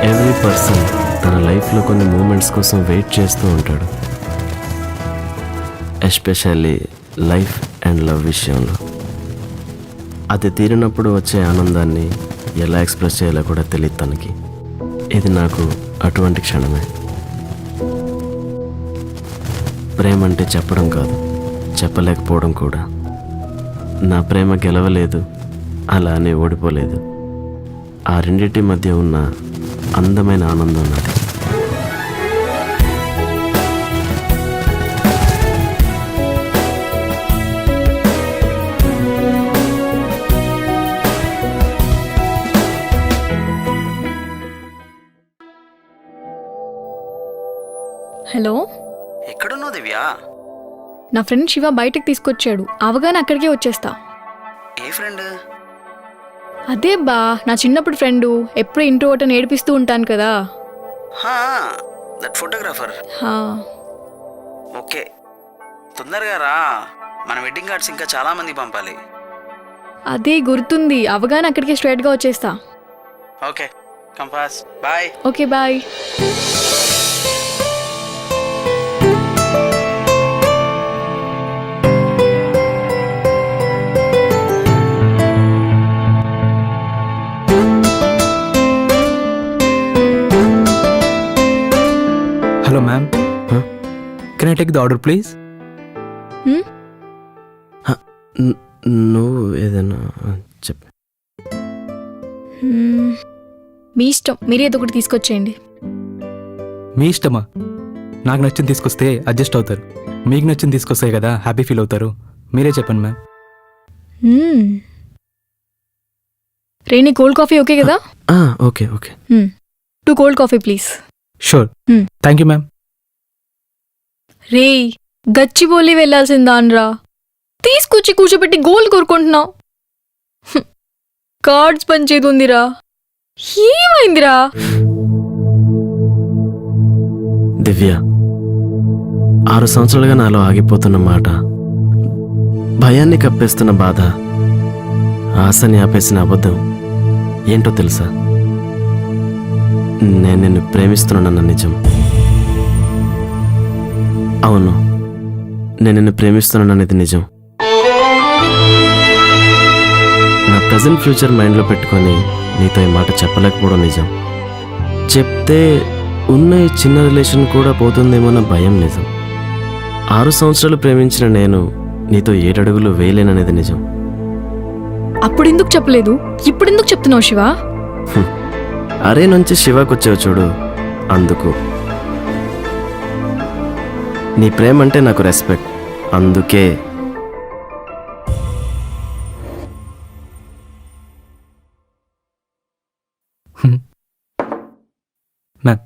Every person తన లైఫ్లో కొన్ని మూమెంట్స్ కోసం వెయిట్ చేస్తూ ఉంటాడు, ఎస్పెషల్లీ లైఫ్ అండ్ లవ్ విషయంలో. అది తీరినప్పుడు వచ్చే ఆనందాన్ని ఎలా ఎక్స్ప్రెస్ చేయాలో కూడా తెలియదు తనకి. ఇది నాకు అటువంటి క్షణమే. ప్రేమ అంటే చెప్పడం కాదు, చెప్పలేకపోవడం కూడా. నా ప్రేమ గెలవలేదు, అలానే ఓడిపోలేదు. ఆ రెండింటి మధ్య ఉన్న అందమైన ఆనందం నాది. హలో, ఎక్కడున్నావు దివ్య? నా ఫ్రెండ్ శివ బయటకు తీసుకొచ్చాడు. అవగానే అక్కడికే వచ్చేస్తా. ఏ ఫ్రెండ్? అదే బా, నా చిన్నప్పుడు ఫ్రెండు. ఎప్పుడు ఇంట్రోవర్ట్ అని ఏడిపిస్తూ ఉంటాను కదా. That photographer. హా, ఓకే, తొందరగా రా. మన వెడ్డింగ్ కార్డ్స్ ఇంకా చాలా మంది పంపాలి. అదే గుర్తుంది. అవగానే అక్కడికే స్ట్రైట్గా వచ్చేస్తా. Okay, compass. Bye. Okay, bye. Hello, ma'am. Huh? Can I take the order, please? నువ్వు ఏదైనా చెప్పు. మీ ఇష్టం, మీరేదో ఒకటి తీసుకొచ్చేయండి. మీ ఇష్టమా? నాకు నచ్చింది తీసుకొస్తే అడ్జస్ట్ అవుతారు. మీకు నచ్చింది తీసుకొస్తే కదా హ్యాపీ ఫీల్ అవుతారు. మీరే చెప్పండి ma'am. Reni, cold coffee okay కదా? Okay okay. 2 cold coffee please. Sure. Thank you ma'am. రే, గచ్చిబౌలి వెళ్ళాల్సిందాన్రా. తీసుకొచ్చి కూర్చోబెట్టి గోల్ కోరుకుంటున్నావు. కార్డ్స్ పనిచేది ఉందిరా. ఏమైందిరా? దివ్య, 6 సంవత్సరాలుగా నాలో ఆగిపోతున్న మాట, భయాన్ని కప్పేస్తున్న బాధ, ఆశని ఆపేసిన అబద్ధం ఏంటో తెలుసా? నేను నిన్ను ప్రేమిస్తున్నానన్న నిజం. అవును, నేను నిన్ను ప్రేమిస్తున్నాననేది నిజం. నా ప్రజెంట్ ఫ్యూచర్ మైండ్లో పెట్టుకొని నీతో ఈ మాట చెప్పలేకపోవడం నిజం. చెప్తే ఉన్న ఈ చిన్న రిలేషన్ కూడా పోతుందేమోన్న భయం నిజం. 6 సంవత్సరాలు ప్రేమించిన నేను నీతో 7 అడుగులు వేయలేననేది నిజం. అప్పుడెందుకు చెప్పలేదు? ఇప్పుడెందుకు చెప్తున్నావు శివ? అరే నుంచి శివకు వచ్చావు చూడు, అందుకు. నీ ప్రేమ అంటే నాకు రెస్పెక్ట్, అందుకే. మ్యామ్,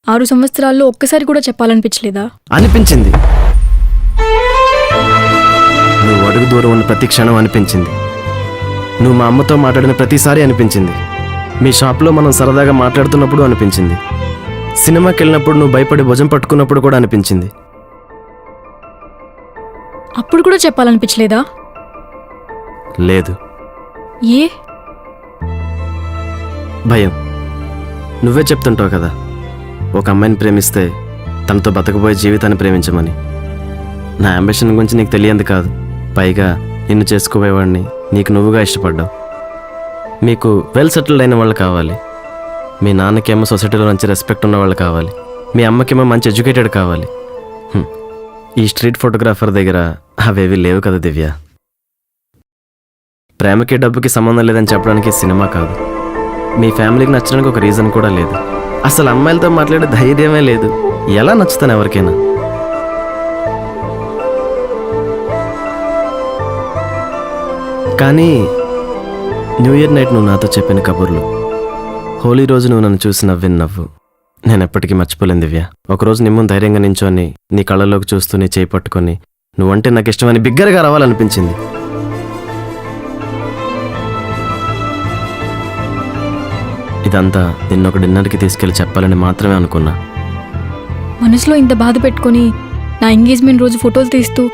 6 సంవత్సరాల్లో ఒక్కసారి కూడా చెప్పాలనిపించలేదా? అనిపించింది. నువ్వు అడుగు దూరం ఉన్న ప్రతి క్షణం అనిపించింది. నువ్వు మా అమ్మతో మాట్లాడిన ప్రతిసారి అనిపించింది. మీ షాప్లో మనం సరదాగా మాట్లాడుతున్నప్పుడు అనిపించింది. సినిమాకి వెళ్ళినప్పుడు నువ్వు భయపడి భుజం పట్టుకున్నప్పుడు కూడా అనిపించింది. అప్పుడు కూడా చెప్పాలనిపించలేదా? లేదు. ఏ? భయం. నువ్వే చెప్తుంటావు కదా, ఒక అమ్మాయిని ప్రేమిస్తే తనతో బతకబోయే జీవితాన్ని ప్రేమించమని. నా అంబిషన్ గురించి నీకు తెలియంది కాదు. పైగా నిన్ను చేసుకోబోయేవాడిని నీకు నువ్వుగా ఇష్టపడ్డావు. మీకు వెల్ సెటిల్డ్ అయిన వాళ్ళు కావాలి. మీ నాన్నకేమో సొసైటీలో మంచి రెస్పెక్ట్ ఉన్న వాళ్ళు కావాలి. మీ అమ్మకేమో మంచి ఎడ్యుకేటెడ్ కావాలి. ఈ స్ట్రీట్ ఫోటోగ్రాఫర్ దగ్గర అవేవి లేవు కదా దివ్య. ప్రేమకి డబ్బుకి సంబంధం లేదని చెప్పడానికి సినిమా కాదు. మీ ఫ్యామిలీకి నచ్చడానికి ఒక రీజన్ కూడా లేదు. అసలు అమ్మాయిలతో మాట్లాడే ధైర్యమే లేదు. ఎలా నచ్చుతాను ఎవరికైనా? కానీ న్యూ ఇయర్ నైట్ నువ్వు నాతో చెప్పిన కబుర్లు, హోలీ రోజు నువ్వు నన్ను చూసి నవ్విన నవ్వు నేను ఎప్పటికీ మర్చిపోలేను దివ్య. ఒకరోజు నీ ముందు ధైర్యంగా నించొని నీ కళ్ళలోకి చూస్తూ నీ చేయి పట్టుకొని నువ్వంటే నాకు ఇష్టమని బిగ్గరగా రావాలనిపించింది. ఇదంతా నిన్నొక డిన్నర్కి తీసుకెళ్ళి చెప్పాలని మాత్రమే అనుకున్నా. మనసులో ఇంత బాధ పెట్టుకొని నా ఎంగేజ్మెంట్ రోజు ఫోటోలు తీస్తూ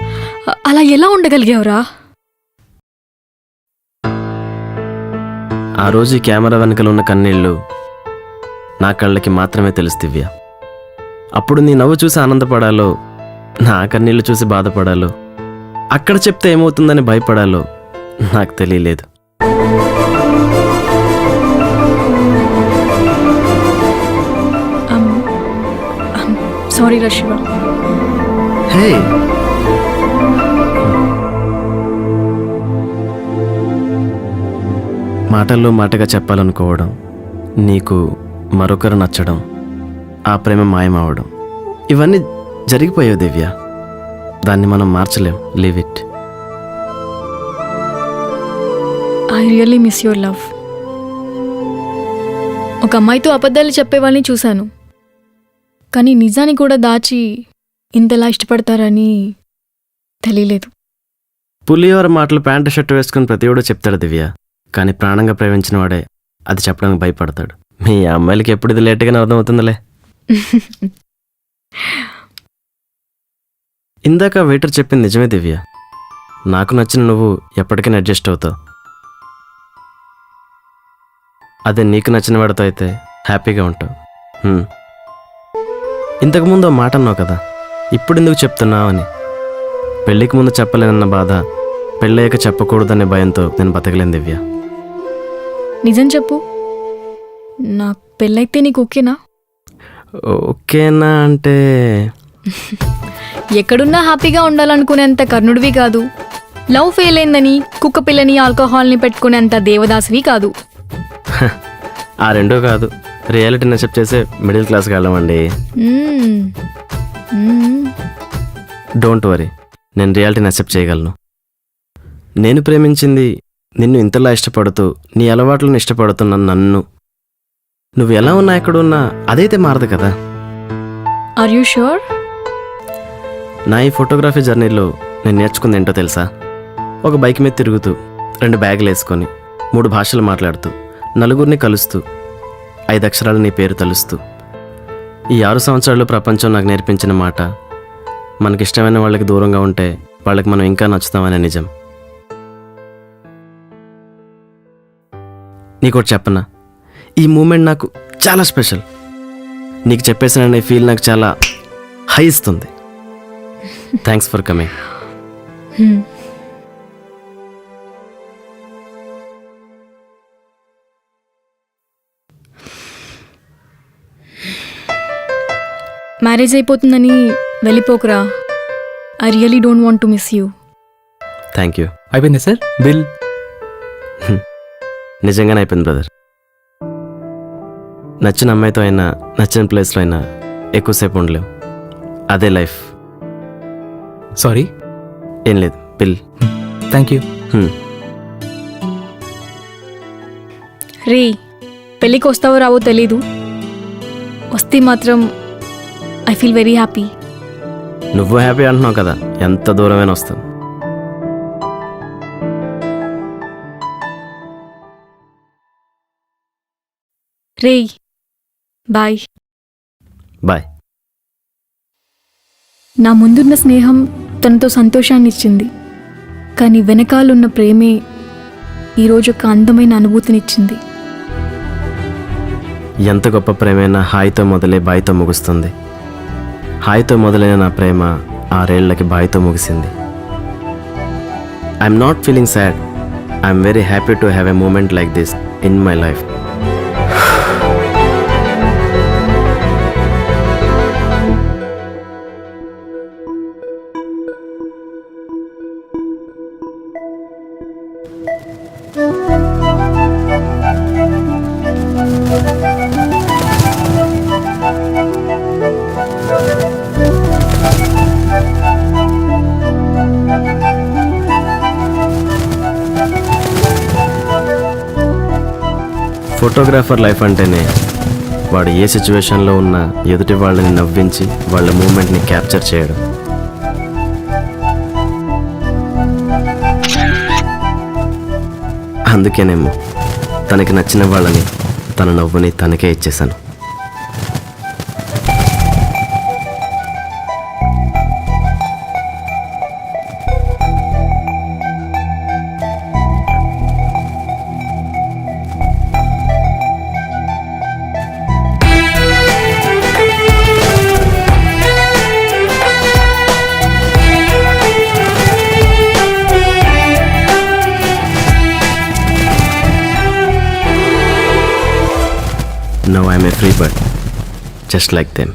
అలా ఎలా ఉండగలిగావురా? ఆ రోజు ఈ కెమెరా వెనకలు ఉన్న కన్నీళ్ళు నా కళ్ళకి మాత్రమే తెలుసు దివ్య. అప్పుడు నీ నవ్వు చూసి ఆనందపడాలో, నా కన్నీళ్ళు చూసి బాధపడాలో, అక్కడ చెప్తే ఏమవుతుందని భయపడాలో నాకు తెలియలేదు. సారీ రా శివ. హే, మాటల్లో మాటగా చెప్పాలనుకోవడం, నీకు మరొకరు నచ్చడం, ఆ ప్రేమ మాయమవడం, ఇవన్నీ జరిగిపోయావు దివ్య. దాన్ని మనం మార్చలేం. Leave it. I really miss your love. ఒక అమ్మాయితో అబద్ధాలు చెప్పేవాళ్ళని చూశాను, కానీ నిజాన్ని కూడా దాచి ఇంతలా ఇష్టపడతారని తెలియలేదు. పులిహోర మాటలు ప్యాంటు షర్ట్ వేసుకుని ప్రతివాడు చెప్తాడు దివ్య, కానీ ప్రాణంగా ప్రేమించిన వాడే అది చెప్పడానికి భయపడతాడు. మీ అమ్మాయిలకి ఎప్పుడు ఇది లేట్గానే అర్థమవుతుందిలే. ఇందాక వెయిటర్ చెప్పింది నిజమే దివ్య. నాకు నచ్చిన నువ్వు ఎప్పటికైనా అడ్జస్ట్ అవుతావు. అదే నీకు నచ్చిన వాడితో అయితే హ్యాపీగా ఉంటావు. ఇంతకుముందు ఓ మాట అన్నావు కదా, ఇప్పుడు ఎందుకు చెప్తున్నావు అని. పెళ్ళికి ముందు చెప్పలేనన్న బాధ పెళ్ళయ్యాక చెప్పకూడదనే భయంతో నేను బతకలేను దివ్య. నిజం చెప్పు, నాకు పెళ్ళైతే నీకు ఓకేనా? ఓకేనా అంటే ఎక్కడున్నా హ్యాపీగా ఉండాలనుకునేంత కర్ణుడివి కాదు, లవ్ ఫెయిల్ అయిందని కుక్క పిల్లని ఆల్కహాల్ని పెట్టుకునేంత దేవదాసివి కాదు. ఆ రెండూ కాదు, రియాలిటీని అక్సెప్ట్ చేసే మిడిల్ క్లాస్కి వెళ్ళమండి. మ్మ్. మ్మ్. డోంట్ వరీ, నేను రియాలిటీని అక్సెప్ట్ చేయగలను. నేను ప్రేమించింది నిన్ను ఇంతలా ఇష్టపడుతూ, నీ అలవాట్లను ఇష్టపడుతున్న నన్ను. నువ్వు ఎలా ఉన్నా ఎక్కడున్నా అదైతే మారదు కదా. Are you sure? నా ఈ ఫోటోగ్రఫీ జర్నీలో నేను నేర్చుకుంది ఏంటో తెలుసా? ఒక బైక్ మీద తిరుగుతూ, 2 బ్యాగులు వేసుకొని, 3 భాషలు మాట్లాడుతూ, నలుగురిని కలుస్తూ, 5 అక్షరాలు నీ పేరు తలుస్తూ. ఈ 6 సంవత్సరాలు ప్రపంచం నాకు నేర్పించిన మాట, మనకిష్టమైన వాళ్ళకి దూరంగా ఉంటే వాళ్ళకి మనం ఇంకా నచ్చుతామనే నిజం. నీకోటి చెప్పనా, ఈ మూమెంట్ నాకు చాలా స్పెషల్. నీకు చెప్పేసాననే ఫీల్ నాకు చాలా హై ఇస్తుంది. Thanks for coming. మ్యారేజ్ అయిపోతుందని వెళ్ళిపోకురా. I really don't want to miss you. Thank you. అయిపోయింది సార్ బిల్. నిజంగానే అయిపోయింది బ్రదర్. నచ్చిన అమ్మాయితో అయినా, నచ్చిన ప్లేస్లో అయినా ఎక్కువసేపు ఉండలేవు. అదే లైఫ్. సారీ. ఏం లేదు, బిల్. Thank you. రే, పెళ్ళికి వస్తావో రావో తెలీదు, వస్తే మాత్రం ఐ ఫీల్ వెరీ హ్యాపీ. నువ్వు హ్యాపీ అంటున్నావు కదా, ఎంత దూరమైనా వస్తావు. రే బాయ్. బాయ్. నా ముందున్న స్నేహం తనతో సంతోషాన్ని ఇచ్చింది, కానీ వెనకాలన్న ప్రేమే ఈరోజు ఒక అందమైన అనుభూతినిచ్చింది. ఎంత గొప్ప ప్రేమైనా హాయితో మొదలై బాయితో ముగుస్తుంది. హాయితో మొదలైన నా ప్రేమ 6 ఏళ్లకి బాయితో ముగిసింది. I'm not feeling sad. I'm very happy to have a moment like this in my life. Photographer life అంటేనే వాడు ఏ సిచ్యువేషన్లో ఉన్నా ఎదుటి వాళ్ళని నవ్వించి వాళ్ళ మూమెంట్ని క్యాప్చర్ చేయడం. అందుకేనేమో తనకి నచ్చిన వాళ్ళని, తన నవ్వుని తనకే ఇచ్చేశాను. Now I'm a free bird just like them.